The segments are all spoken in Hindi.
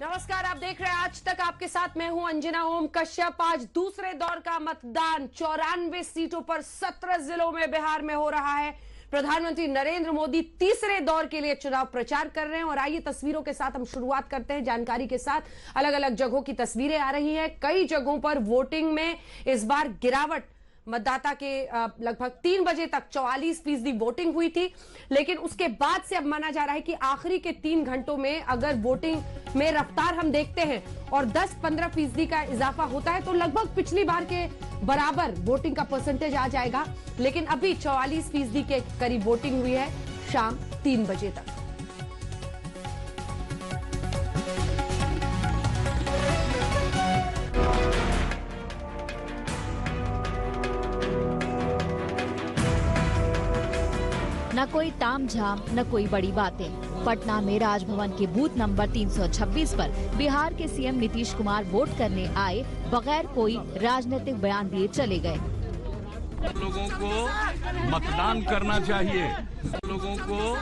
नमस्कार, आप देख रहे हैं आज तक। आपके साथ मैं हूं अंजना ओम कश्यप। आज दूसरे दौर का मतदान 94 सीटों पर 17 जिलों में बिहार में हो रहा है। प्रधानमंत्री नरेंद्र मोदी तीसरे दौर के लिए चुनाव प्रचार कर रहे हैं और आइए तस्वीरों के साथ हम शुरुआत करते हैं। जानकारी के साथ अलग अलग जगहों की तस्वीरें आ रही हैं। कई जगहों पर वोटिंग में इस बार गिरावट, मतदाता के लगभग 3 बजे तक 44% वोटिंग हुई थी, लेकिन उसके बाद से अब माना जा रहा है कि आखिरी के 3 घंटों में अगर वोटिंग में रफ्तार हम देखते हैं और 10-15% का इजाफा होता है तो लगभग पिछली बार के बराबर वोटिंग का परसेंटेज आ जाएगा। लेकिन अभी 44% के करीब वोटिंग हुई है शाम 3 बजे तक। न कोई तामझाम न कोई बड़ी बातें। पटना में राजभवन के बूथ नंबर 326 पर बिहार के सीएम नीतीश कुमार वोट करने आए बगैर कोई राजनीतिक बयान दिए चले गए। लोगों को मतदान करना चाहिए, लोगों को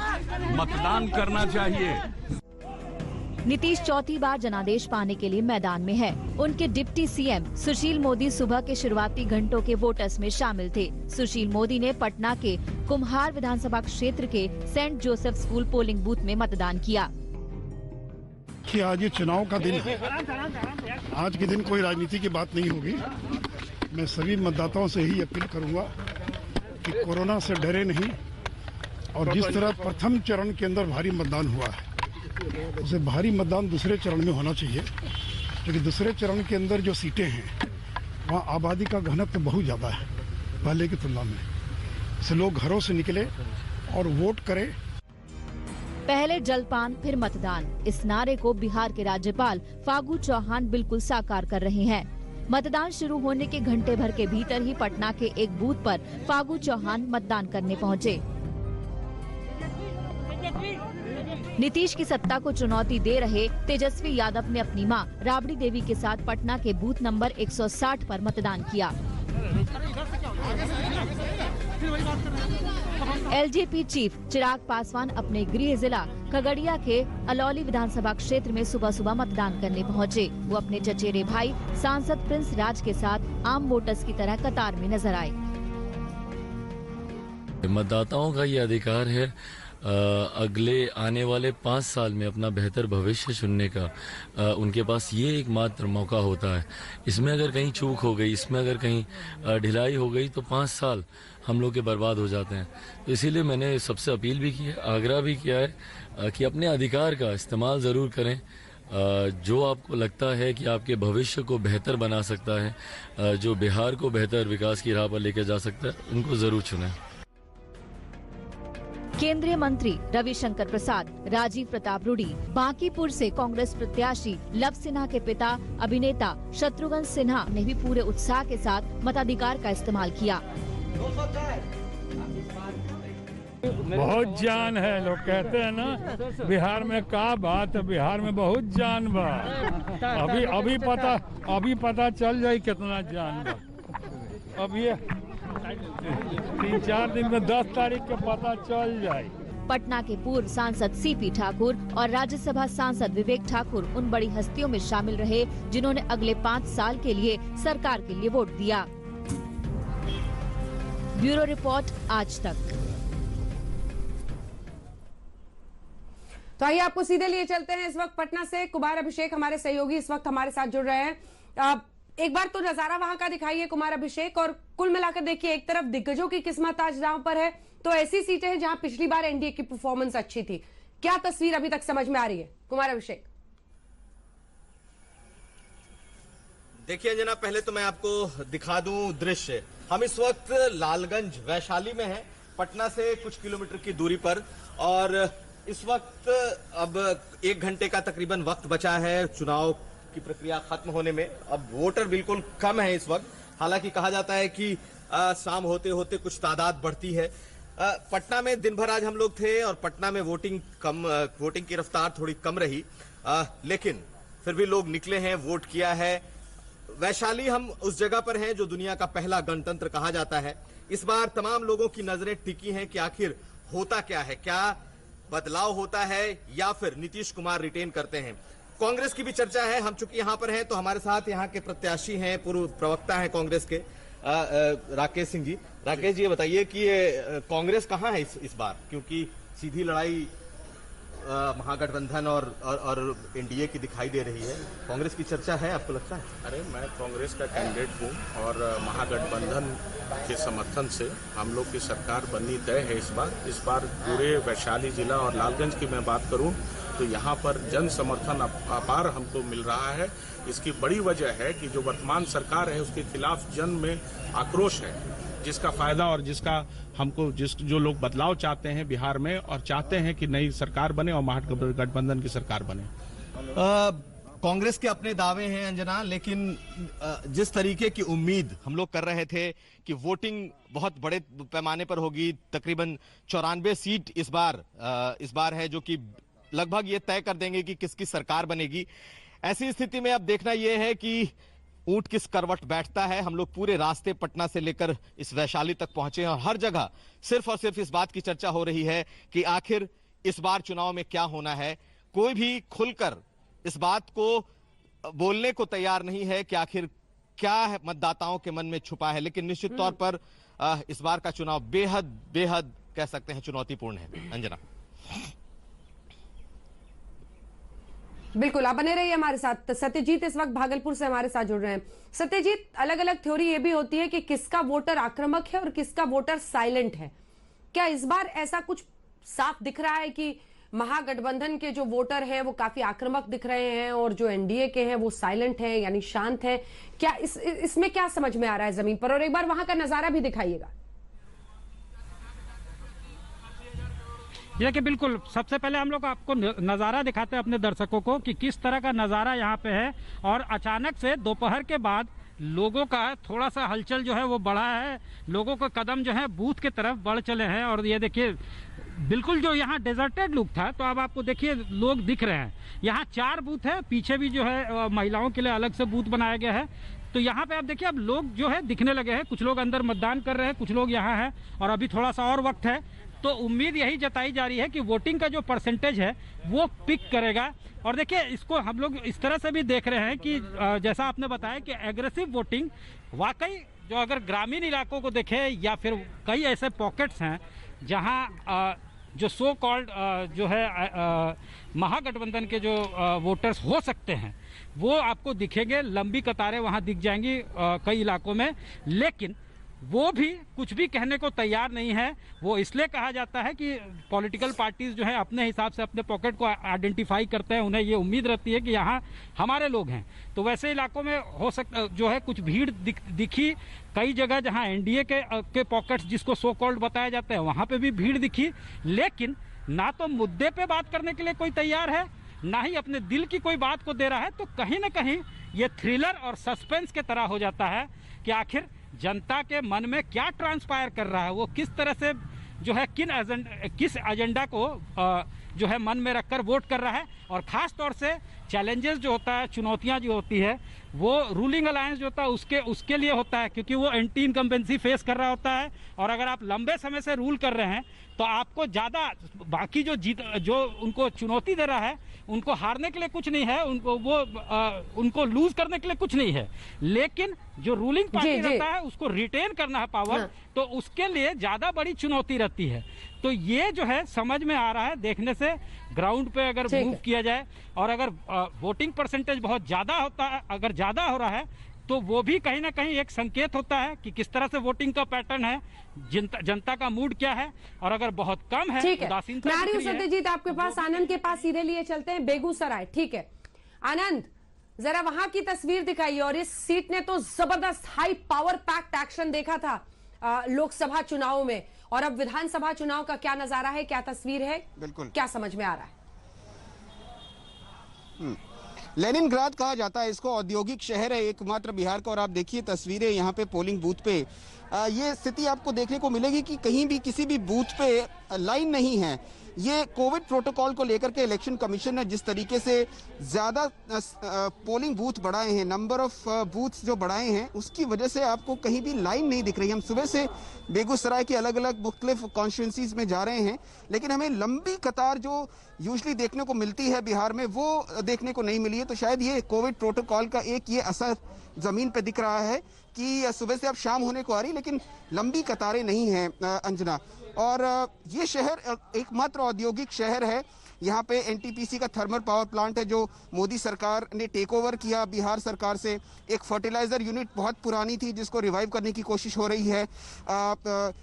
मतदान करना चाहिए। नीतीश चौथी बार जनादेश पाने के लिए मैदान में है। उनके डिप्टी सीएम सुशील मोदी सुबह के शुरुआती घंटों के वोटर्स में शामिल थे। सुशील मोदी ने पटना के कुम्हार विधानसभा क्षेत्र के Saint Joseph school polling booth में मतदान किया। कि आज ये चुनाव का दिन है, आज के दिन कोई राजनीति की बात नहीं होगी। मैं सभी मतदाताओं से ही अपील करूंगा कि कोरोना से डरे नहीं और जिस तरह प्रथम चरण के अंदर भारी मतदान हुआ है उसे भारी मतदान दूसरे चरण में होना चाहिए, क्योंकि दूसरे चरण के अंदर जो सीटें हैं वहाँ आबादी का घनत्व बहुत ज़्यादा है पहले की तुलना में। इससे लोग घरों से निकले और वोट करें। पहले जलपान फिर मतदान, इस नारे को बिहार के राज्यपाल फागू चौहान बिल्कुल साकार कर रहे हैं। मतदान शुरू होने के घंटे भर के भीतर ही पटना के एक बूथ पर फागू चौहान मतदान करने पहुंचे। नीतीश की सत्ता को चुनौती दे रहे तेजस्वी यादव ने अपनी मां राबड़ी देवी के साथ पटना के बूथ नंबर 160 पर मतदान किया। एलजेपी चीफ चिराग पासवान अपने गृह जिला खगड़िया के अलौली विधानसभा क्षेत्र में सुबह सुबह मतदान करने पहुंचे। वो अपने चचेरे भाई सांसद प्रिंस राज के साथ आम वोटर्स की तरह कतार में नजर आए। मतदाताओं का ये अधिकार है अगले आने वाले 5 साल में अपना बेहतर भविष्य चुनने का। उनके पास ये एकमात्र मौका होता है। इसमें अगर कहीं चूक हो गई, इसमें अगर कहीं ढिलाई हो गई तो 5 साल हम लोग के बर्बाद हो जाते हैं। तो इसीलिए मैंने सबसे अपील भी की है, आग्रह भी किया है कि अपने अधिकार का इस्तेमाल ज़रूर करें। जो आपको लगता है कि आपके भविष्य को बेहतर बना सकता है, जो बिहार को बेहतर विकास की राह पर लेकर जा सकता है, उनको ज़रूर चुनें। केंद्रीय मंत्री रविशंकर प्रसाद, राजीव प्रताप रूडी, बांकीपुर से कांग्रेस प्रत्याशी लव सिन्हा के पिता अभिनेता शत्रुघ्न सिन्हा ने भी पूरे उत्साह के साथ मताधिकार का इस्तेमाल किया। बहुत जान है, लोग कहते हैं ना बिहार में का बात है, बिहार में बहुत जान बा। अभी पता चल जाए कितना जान बा। अब ये 3-4 दिन में 10 तारीख के पता चल जाए। पटना के पूर्व सांसद सीपी ठाकुर और राज्यसभा सांसद विवेक ठाकुर उन बड़ी हस्तियों में शामिल रहे जिन्होंने अगले 5 साल के लिए सरकार के लिए वोट दिया। ब्यूरो रिपोर्ट आज तक। तो आइए आपको सीधे लिए चलते हैं। इस वक्त पटना से कुमार अभिषेक हमारे सहयोगी इस वक्त हमारे साथ जुड़ रहे हैं। एक बार तो नजारा वहां का दिखाइए कुमार अभिषेक। और कुल मिलाकर देखिए, एक तरफ दिग्गजों की किस्मत आज दांव पर है तो ऐसी सीटें हैं जहां पिछली बार एनडीए की परफॉर्मेंस अच्छी थी। क्या तस्वीर अभी तक समझ में आ रही है कुमार अभिषेक? देखिए अंजना, पहले तो मैं आपको दिखा दूं दृश्य। हम इस वक्त लालगंज वैशाली में हैं, पटना से कुछ किलोमीटर की दूरी पर। और इस वक्त अब 1 घंटे का तकरीबन वक्त बचा है चुनाव की प्रक्रिया खत्म होने में। अब वोटर बिल्कुल कम है इस वक्त, हालांकि कहा जाता है कि शाम होते होते कुछ तादाद बढ़ती है। पटना में दिन भर आज हम लोग थे और पटना में वोटिंग की रफ्तार थोड़ी कम रही, लेकिन फिर भी लोग निकले हैं, वोट किया है। वैशाली हम उस जगह पर हैं जो दुनिया का पहला गणतंत्र कहा जाता है। इस बार तमाम लोगों की नजरें टिकी हैं कि आखिर होता क्या है, क्या बदलाव होता है या फिर नीतीश कुमार रिटेन करते हैं। कांग्रेस की भी चर्चा है। हम चूंकि यहाँ पर हैं तो हमारे साथ यहाँ के प्रत्याशी हैं, पूर्व प्रवक्ता हैं कांग्रेस के, राकेश सिंह जी। राकेश जी, ये बताइए कि कांग्रेस कहाँ है इस बार, क्योंकि सीधी लड़ाई महागठबंधन और एनडीए की दिखाई दे रही है। कांग्रेस की चर्चा है, आपको लगता है? अरे, मैं कांग्रेस का कैंडिडेट हूँ और महागठबंधन के समर्थन से हम लोग की सरकार बननी तय है इस बार पूरे वैशाली जिला और लालगंज की मैं बात करूँ तो यहाँ पर जन समर्थन अपार हमको मिल रहा है। इसकी बड़ी वजह है कि जो वर्तमान सरकार है उसके खिलाफ जन में आक्रोश है, जिसका फायदा और जिसका हमको जो लोग बदलाव चाहते हैं बिहार में और चाहते हैं कि नई सरकार बने और महागठबंधन की सरकार बने। कांग्रेस के अपने दावे हैं अंजना, लेकिन जिस तरीके की उम्मीद हम लोग कर रहे थे कि वोटिंग बहुत बड़े पैमाने पर होगी, तकरीबन 94 सीट इस बार है, जो कि लगभग ये तय कर देंगे कि किसकी सरकार बनेगी। ऐसी स्थिति में अब देखना यह है कि ऊंट किस करवट बैठता है। हम लोग पूरे रास्ते पटना से लेकर इस वैशाली तक पहुंचे हैं और हर जगह सिर्फ और सिर्फ इस बात की चर्चा हो रही है कि आखिर इस बार चुनाव में क्या होना है। कोई भी खुलकर इस बात को बोलने को तैयार नहीं है कि आखिर क्या है मतदाताओं के मन में छुपा है, लेकिन निश्चित तौर पर इस बार का चुनाव बेहद कह सकते हैं चुनौतीपूर्ण है। अंजना, बिल्कुल, आप बने रहिए हमारे साथ। सत्यजीत इस वक्त भागलपुर से हमारे साथ जुड़ रहे हैं। सत्यजीत, अलग अलग थ्योरी ये भी होती है कि किसका वोटर आक्रामक है और किसका वोटर साइलेंट है। क्या इस बार ऐसा कुछ साफ दिख रहा है कि महागठबंधन के जो वोटर हैं वो काफी आक्रामक दिख रहे हैं और जो एनडीए के हैं वो साइलेंट हैं, यानी शांत हैं? क्या इसमें क्या समझ में आ रहा है जमीन पर? और एक बार वहां का नजारा भी दिखाइएगा। ये कि बिल्कुल, सबसे पहले हम लोग आपको नज़ारा दिखाते हैं अपने दर्शकों को कि किस तरह का नज़ारा यहाँ पे है। और अचानक से दोपहर के बाद लोगों का थोड़ा सा हलचल जो है वो बढ़ा है, लोगों के कदम जो है बूथ की तरफ बढ़ चले हैं। और ये देखिए, बिल्कुल जो यहाँ डेजर्टेड लुक था, तो अब आपको देखिए लोग दिख रहे हैं। यहाँ 4 बूथ है, पीछे भी जो है महिलाओं के लिए अलग से बूथ बनाया गया है। तो यहाँ पे आप देखिए अब लोग जो है दिखने लगे हैं, कुछ लोग अंदर मतदान कर रहे हैं, कुछ लोग यहाँ हैं और अभी थोड़ा सा और वक्त है। तो उम्मीद यही जताई जा रही है कि वोटिंग का जो परसेंटेज है वो पिक करेगा। और देखिए, इसको हम लोग इस तरह से भी देख रहे हैं कि जैसा आपने बताया कि एग्रेसिव वोटिंग वाकई, जो अगर ग्रामीण इलाकों को देखें या फिर कई ऐसे पॉकेट्स हैं जहां जो सो कॉल्ड जो है महागठबंधन के जो वोटर्स हो सकते हैं वो आपको दिखेंगे, लंबी कतारें वहां दिख जाएंगी कई इलाकों में। लेकिन वो भी कुछ भी कहने को तैयार नहीं है। वो इसलिए कहा जाता है कि पॉलिटिकल पार्टीज जो है अपने हिसाब से अपने पॉकेट को आइडेंटिफाई करते हैं, उन्हें ये उम्मीद रहती है कि यहाँ हमारे लोग हैं। तो वैसे इलाकों में हो सकता जो है कुछ भीड़ दिखी, कई जगह जहाँ एनडीए के पॉकेट्स जिसको सो कॉल्ड बताया जाता है वहाँ पे भी भीड़ दिखी। लेकिन ना तो मुद्दे पे बात करने के लिए कोई तैयार है, ना ही अपने दिल की कोई बात को दे रहा है। तो कहीं ना कहीं ये थ्रिलर और सस्पेंस के तरह हो जाता है कि आखिर जनता के मन में क्या ट्रांसपायर कर रहा है, वो किस तरह से जो है किस एजेंडा को जो है मन में रखकर वोट कर रहा है। और ख़ास तौर से चैलेंजेस जो होता है, चुनौतियां जो होती है, वो रूलिंग अलायंस जो होता है उसके लिए होता है, क्योंकि वो एंटी इनकम्बेंसी फेस कर रहा होता है। और अगर आप लंबे समय से रूल कर रहे हैं तो आपको ज़्यादा बाकी जो उनको चुनौती दे रहा है उनको हारने के लिए कुछ नहीं है, उनको लूज करने के लिए कुछ नहीं है। लेकिन जो रूलिंग पार्टी रहता है उसको रिटेन करना है पावर, तो उसके लिए ज़्यादा बड़ी चुनौती रहती है। तो ये जो है समझ में आ रहा है देखने से, ग्राउंड पे अगर मूव किया जाए और अगर वोटिंग परसेंटेज बहुत ज़्यादा होता है, अगर ज़्यादा हो रहा है तो वो भी कहीं ना कहीं एक संकेत होता है कि किस तरह से वोटिंग का पैटर्न है, जनता का मूड क्या है। और अगर बहुत कम है, उदासीनता दिख रही है। सत्यजीत, आपके पास आनंद के पास सीधे लिए चलते हैं, बेगूसराय। ठीक है आनंद, जरा वहां की तस्वीर दिखाइए। और इस सीट ने तो जबरदस्त हाई पावर पैक्ड एक्शन देखा था लोकसभा चुनाव में, और अब विधानसभा चुनाव का क्या नजारा है, क्या तस्वीर है, बिल्कुल क्या समझ में आ रहा है? लेनिनग्राद कहा जाता है इसको, औद्योगिक शहर है एकमात्र बिहार का। और आप देखिए तस्वीरें यहाँ पे पोलिंग बूथ पे ये स्थिति आपको देखने को मिलेगी कि कहीं भी किसी भी बूथ पे लाइन नहीं है। ये कोविड प्रोटोकॉल को लेकर के इलेक्शन कमीशन ने जिस तरीके से ज़्यादा पोलिंग बूथ बढ़ाए हैं, नंबर ऑफ बूथ्स जो बढ़ाए हैं, उसकी वजह से आपको कहीं भी लाइन नहीं दिख रही। हम सुबह से बेगूसराय के अलग अलग मुख्तलिफ कॉन्स्टिट्यूंसीज में जा रहे हैं, लेकिन हमें लंबी कतार जो यूजुअली देखने को मिलती है बिहार में, वो देखने को नहीं मिली है। तो शायद ये कोविड प्रोटोकॉल का एक ये असर ज़मीन पे दिख रहा है कि सुबह से अब शाम होने को आ रही, लेकिन लंबी कतारें नहीं हैं अंजना। और ये शहर एकमात्र औद्योगिक शहर है। यहाँ पे एनटीपीसी का थर्मल पावर प्लांट है जो मोदी सरकार ने टेक ओवर किया बिहार सरकार से। एक फर्टिलाइजर यूनिट बहुत पुरानी थी जिसको रिवाइव करने की कोशिश हो रही है।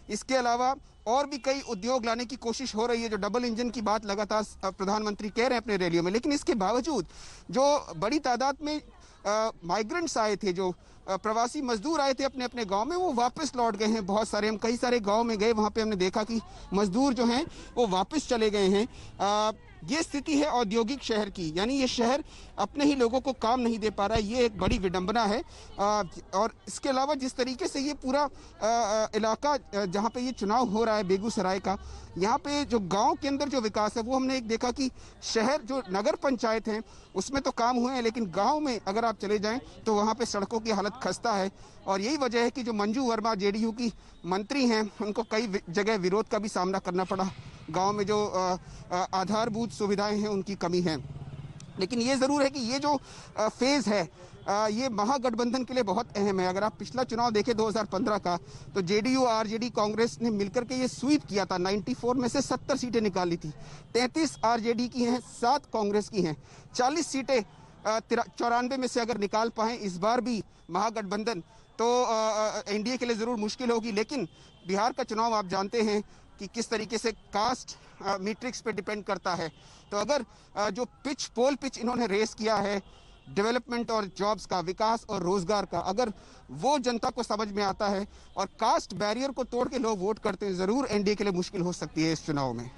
इसके अलावा और भी कई उद्योग लाने की कोशिश हो रही है, जो डबल इंजन की बात लगातार प्रधानमंत्री कह रहे हैं अपने रैलियों में। लेकिन इसके बावजूद जो बड़ी तादाद में माइग्रेंट्स आए थे, जो प्रवासी मजदूर आए थे अपने अपने गांव में, वो वापस लौट गए हैं। बहुत सारे, हम कई सारे गांव में गए, वहां पे हमने देखा कि मजदूर जो हैं वो वापस चले गए हैं। ये स्थिति है औद्योगिक शहर की, यानी ये शहर अपने ही लोगों को काम नहीं दे पा रहा है। ये एक बड़ी विडंबना है। और इसके अलावा जिस तरीके से ये पूरा इलाका जहाँ पे ये चुनाव हो रहा है बेगूसराय का, यहाँ पे जो गांव के अंदर जो विकास है वो हमने एक देखा कि शहर जो नगर पंचायत हैं उसमें तो काम हुए हैं, लेकिन गांव में अगर आप चले जाएं तो वहाँ पे सड़कों की हालत खस्ता है। और यही वजह है कि जो मंजू वर्मा जेडीयू की मंत्री हैं, उनको कई जगह विरोध का भी सामना करना पड़ा। गांव में जो आधारभूत सुविधाएं हैं उनकी कमी है। लेकिन ये ज़रूर है कि ये जो फेज़ है ये महागठबंधन के लिए बहुत अहम है। अगर आप पिछला चुनाव देखें 2015 का, तो जेडीयू आरजेडी कांग्रेस ने मिलकर के ये स्वीप किया था। 94 में से 70 सीटें निकाली थी। 33 आरजेडी की हैं, 7 कांग्रेस की हैं। 40 सीटें 94 में से अगर निकाल पाएँ इस बार भी महागठबंधन, तो एनडीए के लिए ज़रूर मुश्किल होगी। लेकिन बिहार का चुनाव आप जानते हैं कि किस तरीके से कास्ट मैट्रिक्स पे डिपेंड करता है। तो अगर जो पोल पिच इन्होंने रेस किया है डेवलपमेंट और जॉब्स का, विकास और रोजगार का, अगर वो जनता को समझ में आता है और कास्ट बैरियर को तोड़ के लोग वोट करते हैं, जरूर एनडीए के लिए मुश्किल हो सकती है इस चुनाव में।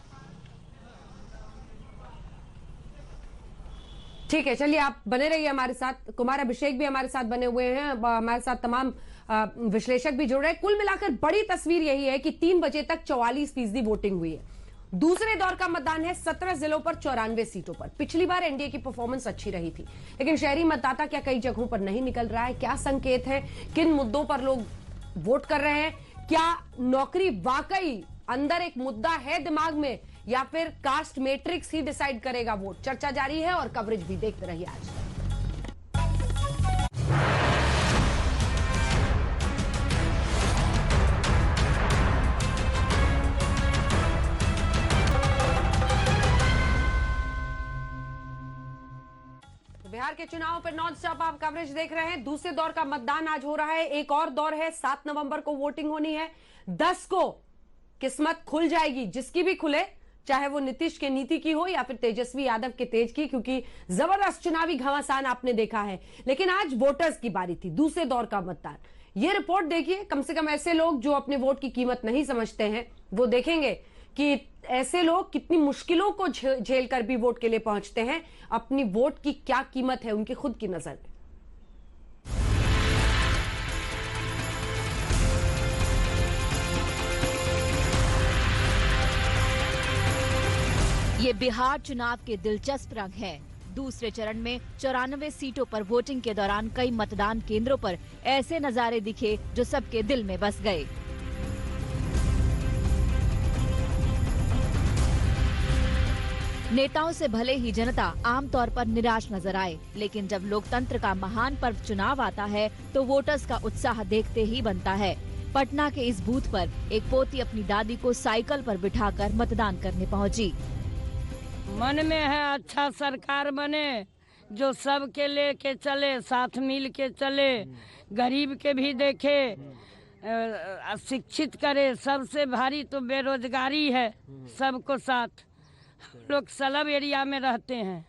ठीक है, चलिए आप बने रहिए हमारे साथ। कुमार अभिषेक भी हमारे साथ बने हुए हैं, हमारे साथ तमाम विश्लेषक भी जुड़ रहे हैं। कुल मिलाकर बड़ी तस्वीर यही है कि 3 बजे तक 44% वोटिंग हुई है। दूसरे दौर का मतदान है 17 जिलों पर 94 सीटों पर। पिछली बार एनडीए की परफॉर्मेंस अच्छी रही थी, लेकिन शहरी मतदाता क्या कई जगहों पर नहीं निकल रहा है? क्या संकेत है? किन मुद्दों पर लोग वोट कर रहे हैं? क्या नौकरी वाकई अंदर एक मुद्दा है दिमाग में, या फिर कास्ट मैट्रिक्स ही डिसाइड करेगा वोट? चर्चा जारी है और कवरेज भी देखते रहिए आज। बिहार के चुनाव पर नॉन स्टॉप आप कवरेज देख रहे हैं। दूसरे दौर का मतदान आज हो रहा है। एक और दौर है, 7 नवंबर को वोटिंग होनी है। 10 को किस्मत खुल जाएगी, जिसकी भी खुले, चाहे वो नीतीश के नीति की हो या फिर तेजस्वी यादव के तेज की, क्योंकि जबरदस्त चुनावी घमासान आपने देखा है। लेकिन आज वोटर्स की बारी थी, दूसरे दौर का मतदान। ये रिपोर्ट देखिए, कम से कम ऐसे लोग जो अपने वोट की कीमत नहीं समझते हैं वो देखेंगे कि ऐसे लोग कितनी मुश्किलों को झेल कर भी वोट के लिए पहुंचते हैं। अपनी वोट की क्या कीमत है उनकी खुद की नजर में। ये बिहार चुनाव के दिलचस्प रंग हैं। दूसरे चरण में 94 सीटों पर वोटिंग के दौरान कई मतदान केंद्रों पर ऐसे नजारे दिखे जो सबके दिल में बस गए। नेताओं से भले ही जनता आमतौर पर निराश नजर आए, लेकिन जब लोकतंत्र का महान पर्व चुनाव आता है तो वोटर्स का उत्साह देखते ही बनता है। पटना के इस बूथ पर एक पोती अपनी दादी को साइकिल पर बिठाकर मतदान करने पहुंची। मन में है अच्छा सरकार बने, जो सबके लेके चले, साथ मिल के चले, गरीब के भी देखे, शिक्षित करे। सबसे भारी तो बेरोजगारी है, सबको साथ। हम लोग सलब एरिया में रहते हैं,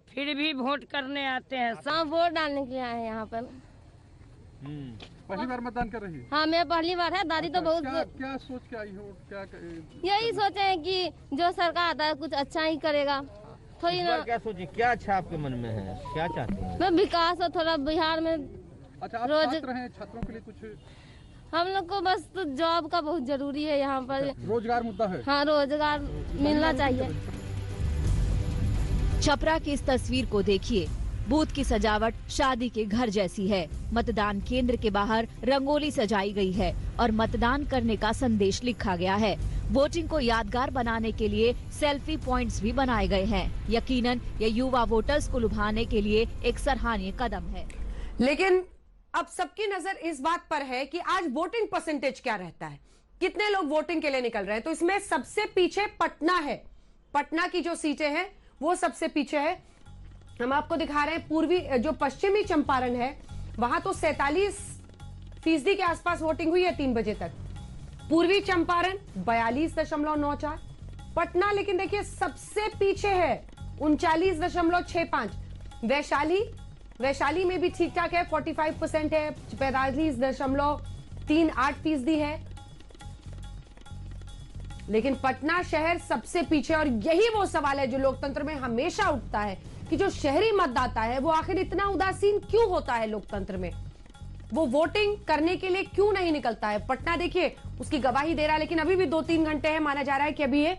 फिर भी वोट करने आते हैं। सब वोट डालने के लिए आए हैं यहाँ पर। पहली बार मतदान कर रही है? हाँ, मैं पहली बार है। दादी तो बहुत क्या सोच के आई हो? क्या यही सोचे हैं कि जो सरकार आता है कुछ अच्छा ही करेगा। थोड़ी ना क्या सोचे, क्या अच्छा आपके मन में है, क्या चाहते हैं? मैं विकास और थोड़ा बिहार में अच्छा, आप छात्र हैं, छात्रों के लिए कुछ हम लोग को बस तो जॉब का बहुत जरूरी है यहाँ पर। रोजगार मुद्दा है। हाँ, रोजगार मिलना चाहिए। छपरा की इस तस्वीर को देखिए। बूथ की सजावट शादी के घर जैसी है। मतदान केंद्र के बाहर रंगोली सजाई गई है और मतदान करने का संदेश लिखा गया है। वोटिंग को यादगार बनाने के लिए सेल्फी पॉइंट्स भी बनाए गए हैं। यकीनन ये युवा वोटर्स को लुभाने के लिए एक सराहनीय कदम है। लेकिन अब सबकी नजर इस बात पर है कि आज वोटिंग परसेंटेज क्या रहता है, कितने लोग वोटिंग के लिए निकल रहे हैं। तो इसमें सबसे पीछे पटना है। पटना की जो सीटें हैं वो सबसे पीछे है। हम आपको दिखा रहे हैं पूर्वी जो पश्चिमी चंपारण है वहां तो 47% के आसपास वोटिंग हुई है 3 बजे तक। पूर्वी चंपारण 42.94। पटना लेकिन देखिए सबसे पीछे है 39.65। वैशाली में भी ठीक ठाक है, 45% है, 45.38% है। लेकिन पटना शहर सबसे पीछे। और यही वो सवाल है जो लोकतंत्र में हमेशा उठता है कि जो शहरी मतदाता है वो आखिर इतना उदासीन क्यों होता है लोकतंत्र में, वो वोटिंग करने के लिए क्यों नहीं निकलता है। पटना देखिए उसकी गवाही दे रहा है, लेकिन अभी भी 2-3 घंटे है। माना जा रहा है कि अभी ये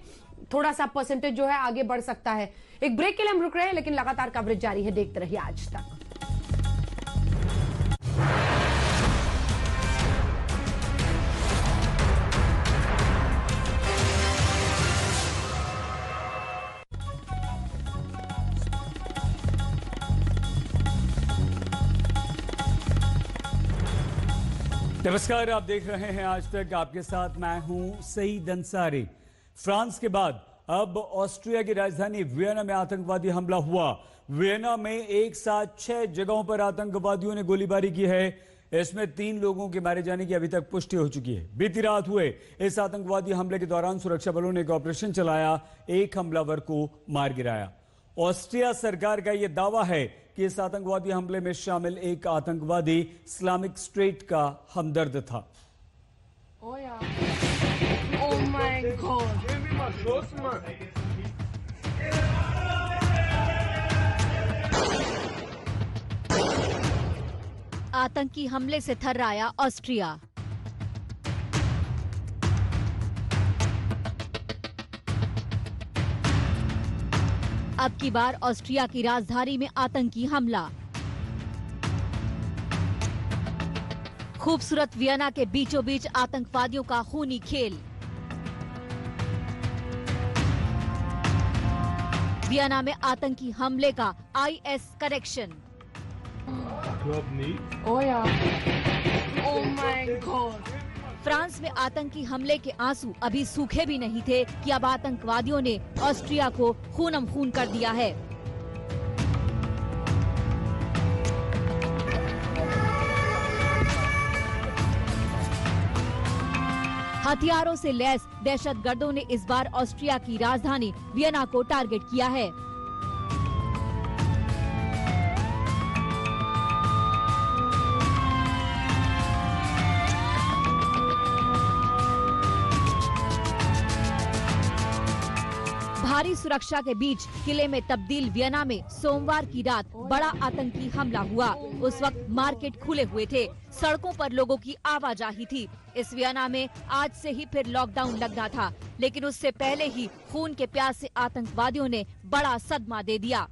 थोड़ा सा परसेंटेज जो है आगे बढ़ सकता है। एक ब्रेक के लिए हम रुक रहे हैं, लेकिन लगातार कवरेज जारी है। देखते रहिए आज तक। नमस्कार, आप देख रहे हैं आज तक। आपके साथ मैं हूं सईद अंसारी। फ्रांस के बाद अब ऑस्ट्रिया की राजधानी वियना में आतंकवादी हमला हुआ। वियना में एक साथ 6 जगहों पर आतंकवादियों ने गोलीबारी की है। इसमें 3 लोगों के मारे जाने की अभी तक पुष्टि हो चुकी है। बीती रात हुए इस आतंकवादी हमले के दौरान सुरक्षा बलों ने एक ऑपरेशन चलाया, एक हमलावर को मार गिराया। ऑस्ट्रिया सरकार का यह दावा है कि इस आतंकवादी हमले में शामिल एक आतंकवादी इस्लामिक स्टेट का हमदर्द था। आतंकी हमले से थर्राया ऑस्ट्रिया। अब की बार ऑस्ट्रिया की राजधानी में आतंकी हमला। खूबसूरत वियना के बीचों बीच आतंकवादियों का खूनी खेल। वियना में आतंकी हमले का IS करेक्शन। फ्रांस में आतंकी हमले के आंसू अभी सूखे भी नहीं थे कि अब आतंकवादियों ने ऑस्ट्रिया को खूनम खून कर दिया है। हथियारों से लैस दहशतगर्दों ने इस बार ऑस्ट्रिया की राजधानी वियना को टारगेट किया है। भारी सुरक्षा के बीच किले में तब्दील वियना में सोमवार की रात बड़ा आतंकी हमला हुआ। उस वक्त मार्केट खुले हुए थे, सड़कों पर लोगों की आवाजाही थी। इस वियना में आज से ही फिर लॉकडाउन लगना था, लेकिन उससे पहले ही खून के प्यास से आतंकवादियों ने बड़ा सदमा दे दिया।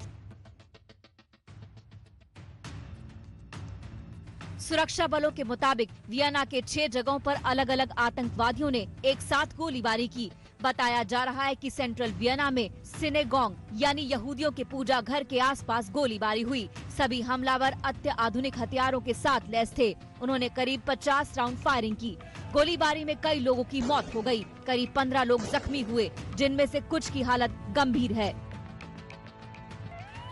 सुरक्षा बलों के मुताबिक वियना के 6 जगहों पर अलग अलग आतंकवादियों ने एक साथ गोलीबारी की। बताया जा रहा है कि सेंट्रल वियना में सिनेगोग यानी यहूदियों के पूजा घर के आसपास गोलीबारी हुई। सभी हमलावर अत्याधुनिक हथियारों के साथ लैस थे। उन्होंने करीब 50 राउंड फायरिंग की। गोलीबारी में कई लोगों की मौत हो गई। करीब 15 लोग जख्मी हुए, जिनमें से कुछ की हालत गंभीर है।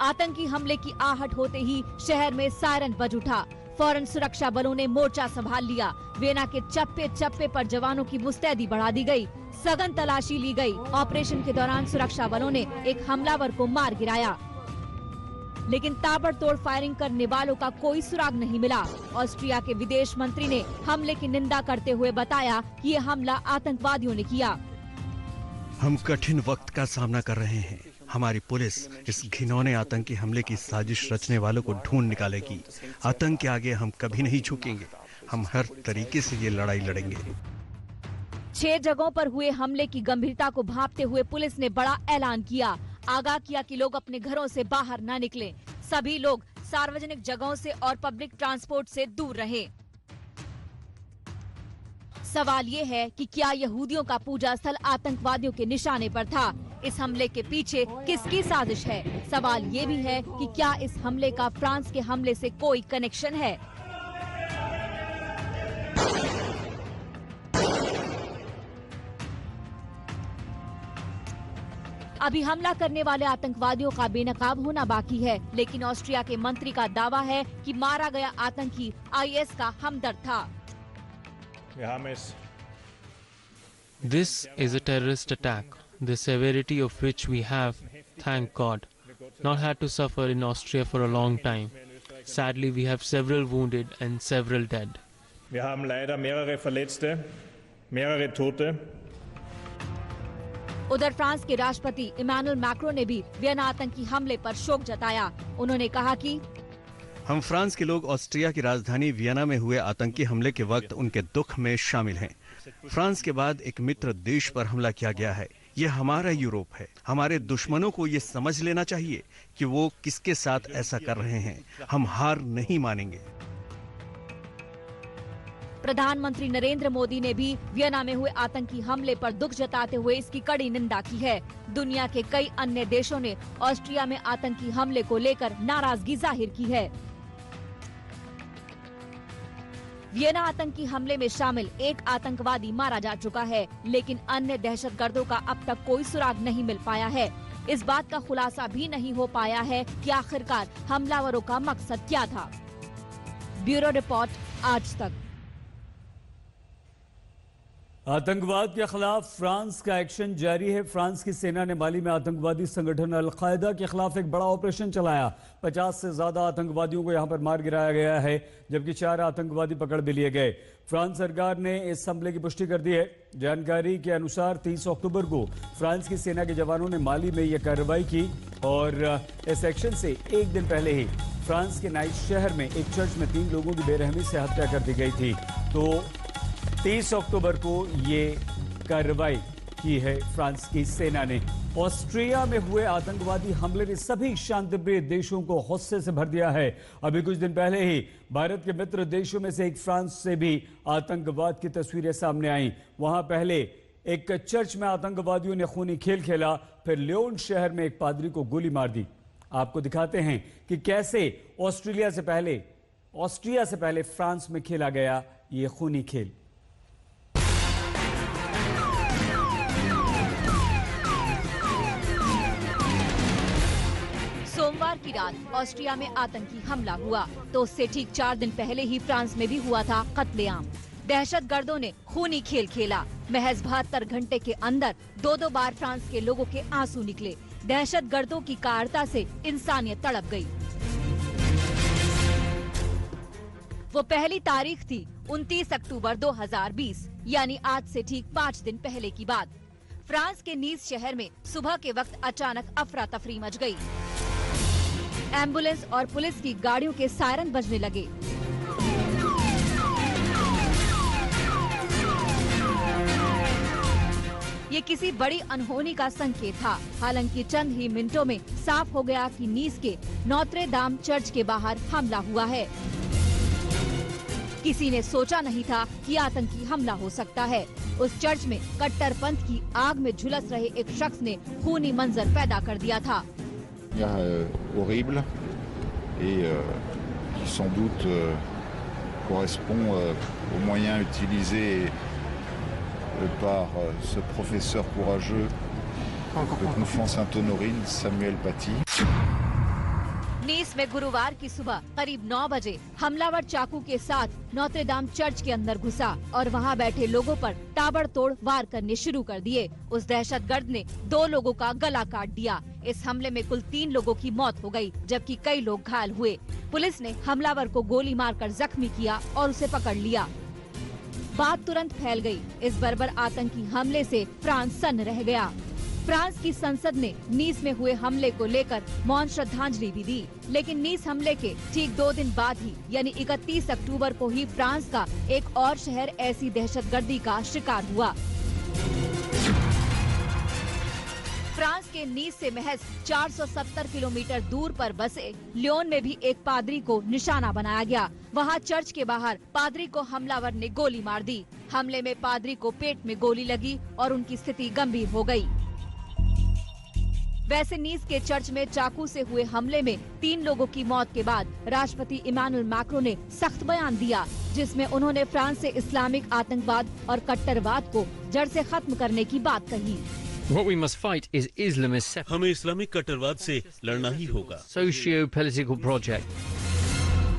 आतंकी हमले की आहट होते ही शहर में सायरन बज उठा। फौरन सुरक्षा बलों ने मोर्चा संभाल लिया। वियना के चप्पे चप्पे पर जवानों की मुस्तैदी बढ़ा दी गई। सघन तलाशी ली गई। ऑपरेशन के दौरान सुरक्षा बलों ने एक हमलावर को मार गिराया, लेकिन ताबड़तोड़ फायरिंग करने वालों का कोई सुराग नहीं मिला। ऑस्ट्रिया के विदेश मंत्री ने हमले की निंदा करते हुए बताया कि ये हमला आतंकवादियों ने किया। हम कठिन वक्त का सामना कर रहे हैं। हमारी पुलिस इस घिनौने आतंकी हमले की साजिश रचने वालों को ढूंढ निकालेगी। आतंक के आगे हम कभी नहीं झुकेंगे। हम हर तरीके से ये लड़ाई लड़ेंगे। 6 जगहों पर हुए हमले की गंभीरता को भांपते हुए पुलिस ने बड़ा ऐलान किया। आगाह किया कि लोग अपने घरों से बाहर न निकलें। सभी लोग सार्वजनिक जगहों से और पब्लिक ट्रांसपोर्ट से दूर रहें। सवाल ये है कि क्या यहूदियों का पूजा स्थल आतंकवादियों के निशाने पर था? इस हमले के पीछे किसकी साजिश है? सवाल ये भी है कि क्या इस हमले का फ्रांस के हमले से कोई कनेक्शन है? अभी हमला करने वाले आतंकवादियों का बेनकाब होना बाकी है, लेकिन ऑस्ट्रिया के मंत्री का दावा है कि मारा गया आतंकी आईएस का हमदर्द था। This is a terrorist attack, the severity of which we have, thank God, not had to suffer in Austria for a long time. Sadly, we have several wounded and several dead. Wir haben leider mehrere Verletzte, mehrere Tote. उधर फ्रांस के राष्ट्रपति इमैनुअल मैक्रों ने भी वियना आतंकी हमले पर शोक जताया। उन्होंने कहा कि हम फ्रांस के लोग ऑस्ट्रिया की राजधानी वियना में हुए आतंकी हमले के वक्त उनके दुख में शामिल हैं। फ्रांस के बाद एक मित्र देश पर हमला किया गया है। ये हमारा यूरोप है। हमारे दुश्मनों को ये समझ लेना चाहिए कि वो किसके साथ ऐसा कर रहे हैं। हम हार नहीं मानेंगे। प्रधानमंत्री नरेंद्र मोदी ने भी वियना में हुए आतंकी हमले पर दुख जताते हुए इसकी कड़ी निंदा की है। दुनिया के कई अन्य देशों ने ऑस्ट्रिया में आतंकी हमले को लेकर नाराजगी जाहिर की है। वियना आतंकी हमले में शामिल एक आतंकवादी मारा जा चुका है, लेकिन अन्य दहशतगर्दों का अब तक कोई सुराग नहीं मिल पाया है। इस बात का खुलासा भी नहीं हो पाया है कि आखिरकार हमलावरों का मकसद क्या था। ब्यूरो रिपोर्ट, आज तक। आतंकवाद के खिलाफ फ्रांस का एक्शन जारी है। फ्रांस की सेना ने माली में आतंकवादी संगठन अल-कायदा के खिलाफ एक बड़ा ऑपरेशन चलाया। 50 से ज्यादा आतंकवादियों को यहां पर मार गिराया गया है, जबकि 4 आतंकवादी पकड़ भी लिए गए। फ्रांस सरकार ने इस हमले की पुष्टि कर दी है। जानकारी के अनुसार 30 अक्टूबर को फ्रांस की सेना के जवानों ने माली में यह कार्रवाई की और इस एक्शन से एक दिन पहले ही फ्रांस के नाइस शहर में एक चर्च में 3 लोगों की बेरहमी से हत्या कर दी गई थी। तो 30 अक्टूबर को ये कार्रवाई की है फ्रांस की सेना ने। ऑस्ट्रिया में हुए आतंकवादी हमले ने सभी शांतिप्रिय देशों को गुस्से से भर दिया है। अभी कुछ दिन पहले ही भारत के मित्र देशों में से एक फ्रांस से भी आतंकवाद की तस्वीरें सामने आई। वहां पहले एक चर्च में आतंकवादियों ने खूनी खेल खेला, फिर लियोन शहर में एक पादरी को गोली मार दी। आपको दिखाते हैं कि कैसे ऑस्ट्रिया से पहले फ्रांस में खेला गया ये खूनी खेल। सोमवार की रात ऑस्ट्रिया में आतंकी हमला हुआ तो उससे ठीक 4 दिन पहले ही फ्रांस में भी हुआ था कत्लेआम। दहशतगर्दों ने खूनी खेल खेला। महज 72 घंटे के अंदर 2-2 बार फ्रांस के लोगों के आंसू निकले। दहशतगर्दों की कायरता से इंसानियत तड़प गई। वो पहली तारीख थी 29 अक्टूबर 2020, यानी आज से ठीक 5 दिन पहले की बात। फ्रांस के नीस शहर में सुबह के वक्त अचानक अफरा तफरी मच गई। एम्बुलेंस और पुलिस की गाड़ियों के सायरन बजने लगे। ये किसी बड़ी अनहोनी का संकेत था। हालांकि चंद ही मिनटों में साफ हो गया कि नीस के नोत्रे दाम चर्च के बाहर हमला हुआ है। किसी ने सोचा नहीं था कि आतंकी हमला हो सकता है। उस चर्च में कट्टरपंथ की आग में झुलस रहे एक शख्स ने खूनी मंजर पैदा कर दिया था। horrible et qui sans doute correspond aux moyens utilisés par ce professeur courageux de Conflans-Sainte-Honorine, Samuel Paty. नीस में गुरुवार की सुबह करीब 9 बजे हमलावर चाकू के साथ नोत्रे-दाम चर्च के अंदर घुसा और वहां बैठे लोगों पर ताबड़तोड़ वार करने शुरू कर दिए। उस दहशतगर्द ने 2 लोगों का गला काट दिया। इस हमले में कुल 3 लोगों की मौत हो गई, जबकि कई लोग घायल हुए। पुलिस ने हमलावर को गोली मारकर जख्मी किया और उसे पकड़ लिया। बात तुरंत फैल गई। इस बर्बर आतंकी हमले से फ्रांस सन्न रह गया। फ्रांस की संसद ने नीस में हुए हमले को लेकर मौन श्रद्धांजलि भी दी, लेकिन नीस हमले के ठीक 2 दिन बाद ही यानी 31 अक्टूबर को ही फ्रांस का एक और शहर ऐसी दहशतगर्दी का शिकार हुआ। फ्रांस के नीस से महज 470 किलोमीटर दूर पर बसे लियोन में भी एक पादरी को निशाना बनाया गया। वहां चर्च के बाहर पादरी को हमलावर ने गोली मार दी। हमले में पादरी को पेट में गोली लगी और उनकी स्थिति गंभीर हो गई। वैसे नीस के चर्च में चाकू से हुए हमले में 3 लोगों की मौत के बाद राष्ट्रपति इमानुएल मैक्रों ने सख्त बयान दिया, जिसमें उन्होंने फ्रांस से इस्लामिक आतंकवाद और कट्टरवाद को जड़ से खत्म करने की बात कही। What we must fight is Islamist हमें इस्लामिक कट्टरवाद से लड़ना ही होगा। socio-political project।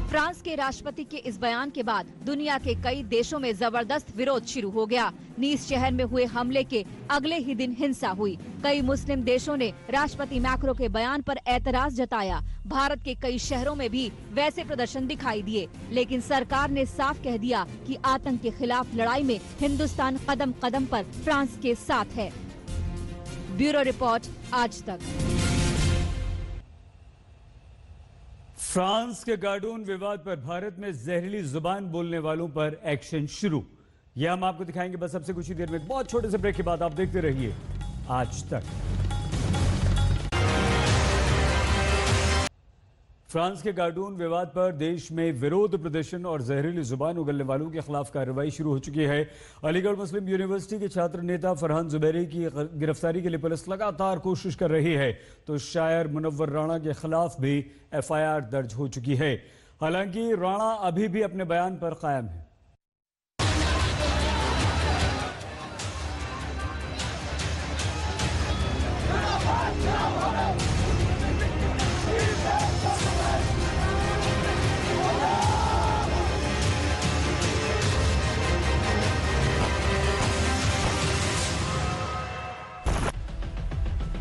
फ्रांस के राष्ट्रपति के इस बयान के बाद दुनिया के कई देशों में जबरदस्त विरोध शुरू हो गया। नीस शहर में हुए हमले के अगले ही दिन हिंसा हुई। कई मुस्लिम देशों ने राष्ट्रपति मैक्रो के बयान पर एतराज जताया। भारत के कई शहरों में भी वैसे प्रदर्शन दिखाई दिए, लेकिन सरकार ने साफ कह दिया कि आतंक के खिलाफ लड़ाई में हिंदुस्तान कदम कदम पर फ्रांस के साथ है। ब्यूरो रिपोर्ट, आज तक। फ्रांस के कार्टून विवाद पर भारत में जहरीली जुबान बोलने वालों पर एक्शन शुरू। यह हम आपको दिखाएंगे बस सबसे कुछ ही देर में। एक बहुत छोटे से ब्रेक के बाद आप देखते रहिए आज तक। फ्रांस के कार्टून विवाद पर देश में विरोध प्रदर्शन और जहरीली जुबान उगलने वालों के खिलाफ कार्रवाई शुरू हो चुकी है। अलीगढ़ मुस्लिम यूनिवर्सिटी के छात्र नेता फरहान जुबैरी की गिरफ्तारी के लिए पुलिस लगातार कोशिश कर रही है, तो शायर मुनव्वर राणा के खिलाफ भी FIR दर्ज हो चुकी है। हालांकि राणा अभी भी अपने बयान पर कायम है।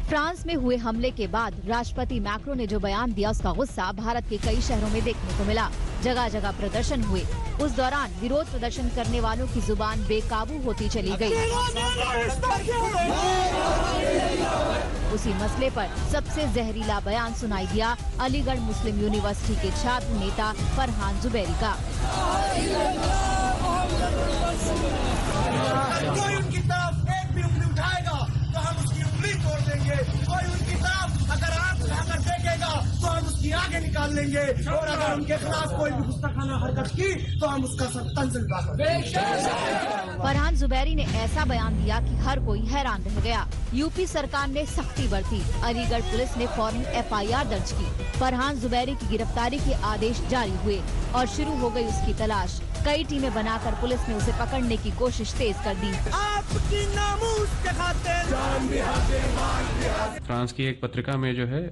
फ्रांस में हुए हमले के बाद राष्ट्रपति मैक्रो ने जो बयान दिया, उसका गुस्सा भारत के कई शहरों में देखने को मिला। जगह जगह प्रदर्शन हुए। उस दौरान विरोध प्रदर्शन करने वालों की जुबान बेकाबू होती चली गई। उसी मसले पर सबसे जहरीला बयान सुनाई दिया अलीगढ़ मुस्लिम यूनिवर्सिटी के छात्र नेता फरहान जुबैरी का। कोई उनकी तरफ एक भी उंगली उठाएगा तो हम उसकी उंगली तोड़ देंगे। कोई उनकी तरफ अगर आंख उठाकर देखेगा तो हम उसकी आंखें निकाल लेंगे। और अगर उनके खिलाफ कोई भी गुस्ताखाना हरकत की तो हम उसका सर तंज उठाएंगे। फरहान जुबैरी ने ऐसा बयान दिया कि हर कोई हैरान रह गया। यूपी सरकार ने सख्ती बरती। अलीगढ़ पुलिस ने फौरन FIR दर्ज की। फरहान जुबैरी की गिरफ्तारी के आदेश जारी हुए और शुरू हो गई उसकी तलाश। कई टीमें बनाकर पुलिस ने उसे पकड़ने की कोशिश तेज कर दी। आपकी नामूस के खातिर फ्रांस की एक पत्रिका में जो है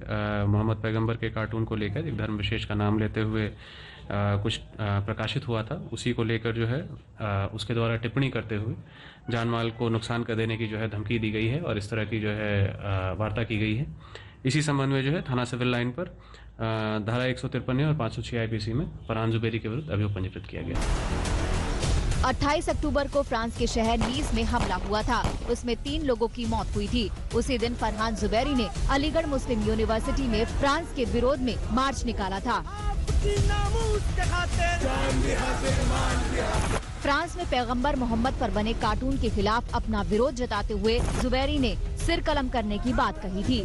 मोहम्मद पैगंबर के कार्टून को लेकर एक धर्म विशेष का नाम लेते हुए कुछ प्रकाशित हुआ था। उसी को लेकर जो है उसके द्वारा टिप्पणी करते हुए जान माल को नुकसान कर देने की जो है धमकी दी गई है और इस तरह की जो है वार्ता की गई है। इसी संबंध में जो है थाना सिविल लाइन पर धारा 153 और 506 IPC में फरहान जुबैरी के विरुद्ध अभियोग पंजीकृत किया गया। 28 अक्टूबर को फ्रांस के शहर नीस में हमला हुआ था। उसमें 3 लोगों की मौत हुई थी। उसी दिन फरहान जुबैरी ने अलीगढ़ मुस्लिम यूनिवर्सिटी में फ्रांस के विरोध में मार्च निकाला था। फ्रांस में पैगंबर मोहम्मद पर बने कार्टून के खिलाफ अपना विरोध जताते हुए जुबैरी ने सिर कलम करने की बात कही थी।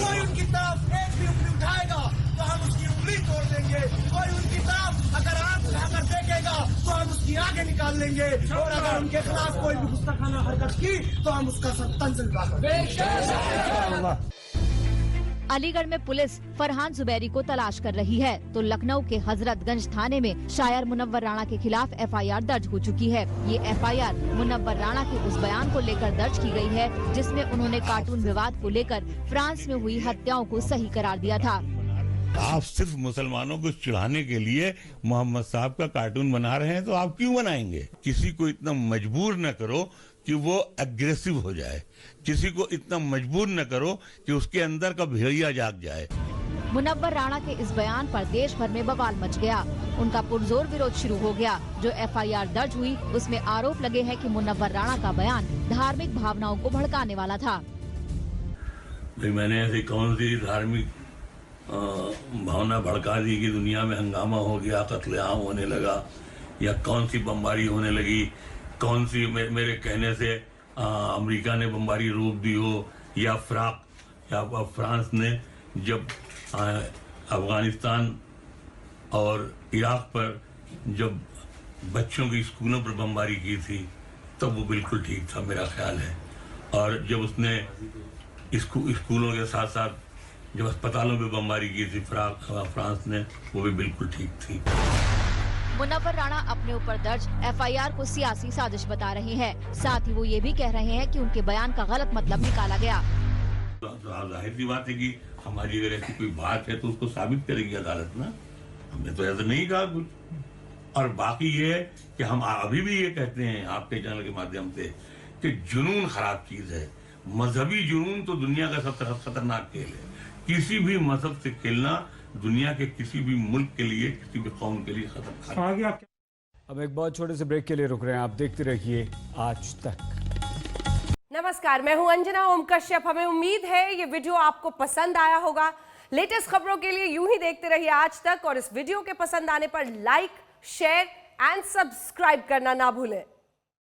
कोई उनकी तरफ एक भी उंगली उठाएगा तो हम उसकी उंगली तोड़ देंगे। कोई उनकी तरफ अगर आंख उठाकर देखेगा तो हम उसकी आंखें निकाल लेंगे। और अगर उनके खिलाफ कोई भी गुस्ताखाना हरकत की तो हम उसका सर तंज उठाएंगे। अलीगढ़ में पुलिस फरहान जुबैरी को तलाश कर रही है, तो लखनऊ के हजरतगंज थाने में शायर मुनव्वर राणा के खिलाफ FIR दर्ज हो चुकी है। ये FIR मुनव्वर राणा के उस बयान को लेकर दर्ज की गई है जिसमें उन्होंने कार्टून विवाद को लेकर फ्रांस में हुई हत्याओं को सही करार दिया था। आप सिर्फ मुसलमानों को चिढ़ाने के लिए मोहम्मद साहब का कार्टून बना रहे हैं, तो आप क्यों बनाएंगे? किसी को इतना मजबूर न करो कि वो एग्रेसिव हो जाए। किसी को इतना मजबूर न करो कि उसके अंदर का भेड़िया जाग जाए। मुनव्वर राणा के इस बयान पर देश भर में बवाल मच गया। उनका पुरजोर विरोध शुरू हो गया। जो FIR दर्ज हुई उसमें आरोप लगे हैं कि मुनव्वर राणा का बयान धार्मिक भावनाओं को भड़काने वाला था। मैंने ऐसी कौन सी धार्मिक भावना भड़का दी कि दुनिया में हंगामा हो गया, कत्लेआम होने लगा, या कौन सी बमबारी होने लगी, कौन सी मेरे कहने से अमेरिका ने बमबारी रोक दी हो, या फ्रांस ने जब अफगानिस्तान और इराक पर जब बच्चों की स्कूलों पर बमबारी की थी तब वो बिल्कुल ठीक था मेरा ख्याल है। और जब उसने स्कूलों के साथ साथ जब अस्पतालों पे बमबारी की थी फ्रांस ने, वो भी बिल्कुल ठीक थी। मुनव्वर राणा अपने ऊपर दर्ज FIR को सियासी साजिश बता रहे हैं। साथ ही वो ये भी कह रहे हैं कि उनके बयान का गलत मतलब निकाला गया। जाहिर सी बात है कि हमारी अगर ऐसी कोई बात है तो उसको साबित करेगी अदालत ना। हमने तो ऐसा नहीं कहा कुछ। और बाकी ये है कि हम अभी भी ये कहते हैं आपके चैनल के माध्यम से कि जुनून खराब चीज है। मजहबी जुनून तो दुनिया का सबसे खतरनाक खेल है। किसी भी मजहब से खेलना दुनिया के किसी भी मुल्क के लिए, किसी भी कौम के लिए खतरनाक। अब एक बहुत छोटे से ब्रेक के लिए रुक रहे हैं। आप देखते रहिए आज तक। नमस्कार, मैं हूं अंजना ओम कश्यप। हमें उम्मीद है ये वीडियो आपको पसंद आया होगा। लेटेस्ट खबरों के लिए यूं ही देखते रहिए आज तक, और इस वीडियो के पसंद आने पर लाइक, शेयर एंड सब्सक्राइब करना ना भूलें।